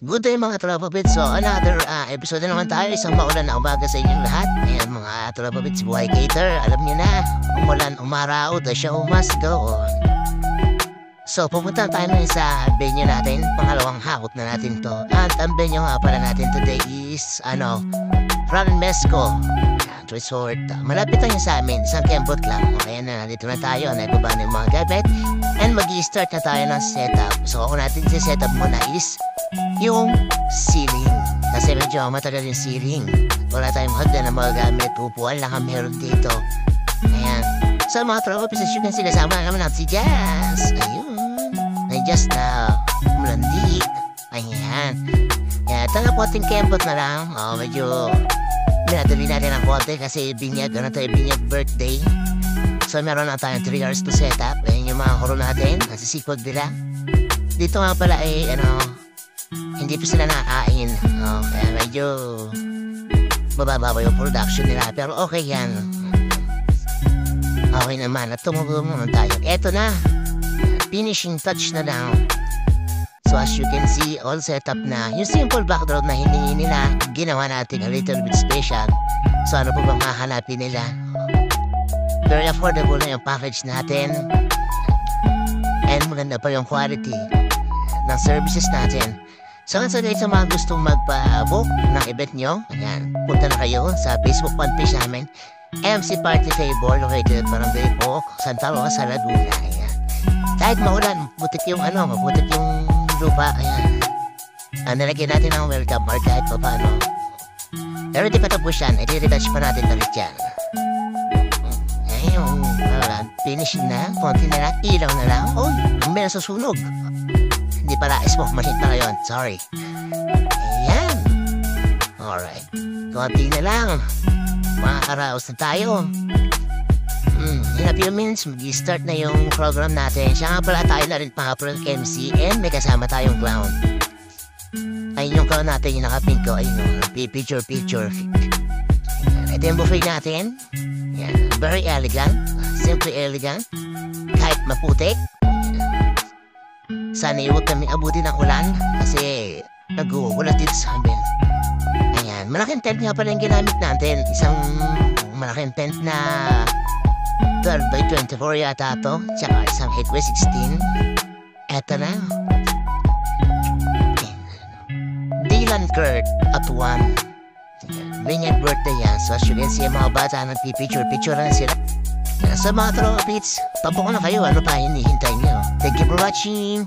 Good day mga tropa bits. So another episode na naman tayo. Isang maulan na umaga sa inyong lahat. Ayan mga tropa bits, buhay cater. Alam niyo na, umulan, umaraw, the show must go on. So pupunta tayo ngayon sa venue natin. Pangalawang hakot na natin to. At ang venue nga pala natin today is Fran Mesco Resort. Malapit lang sa amin, isang kembot lang. Kaya na, nandito na tayo, nagbaba na yung mga gamit. And mag-i-start na tayo ng setup. So kung natin si setup muna is yung ceiling. Kasi medyo matagal yung ceiling. Wala tayong hagdan na mga gamit. Upuan lang ang meron dito. Ayan. So mga tropa, as you can see, kasama naman natin si Jazz. Ayun. Ay Jazz na mulandik. Ayan. Kaya taga konting kembot na lang. Medyo minadali natin ang konti kasi binyag birthday. So meron na tayong 3 hours to set up. Ayan yung mga kuro natin. Nasisikod nila. Dito nga pala ay hindi pa sila nakain. Kaya medyo bababa yung production nila. Pero okay yan. Okay naman. At tumubo naman tayo. Eto na. Finishing touch na lang. So as you can see, all set up na. Yung simple backdrop na hiningi nila, ginawa natin a little bit special. So ano po bang hahanapin nila? Very affordable na yung package natin. And maganda pa yung quality ng services natin. So sa mga gustong magpa-book ng event nyo, ayan, punta na kayo sa Facebook fanpage namin, MC Party Table, located Barangay Pook, Santa Rosa, Laguna. Ayan. Kahit maulan, maputik yung lupa, ayan. Nalagyan natin ang welcome art kahit pa paano. Pero di pa tapos yan, i-retouch pa natin ulit yan. Ayun, finishing na, konti na lang, ilaw na lang. Uy, may nasusunog. Hindi pala, smoke machine pala yun, sorry. Ayan. Alright, konti na lang. Makakaraos na tayo. In a few minutes, mag-start na yung program natin. Siya nga pala tayo na rin pang-approve MC and may kasama tayong clown. Ayun yung clown natin, yung nakapin ko. Ayun yung picture. Ito yung buffet natin. Yan. Very elegant. Simply elegant. Kahit maputik. Sana huwag kami abutin ng ulan kasi nag-uulat dito sa amin. Ayan. Malaking tent nga pala yung ginamit natin. Isang malaking tent na 12 by 24 yata to. Tsaka isang headway 16. Eto na. Dylan Kurt at 1. Binyag birthday yan. So as you can see, mga bata nagpipicture na sila. Sa mga tropits, tapo ko na kayo. Ano pa hinihintay nyo? Thank you for watching.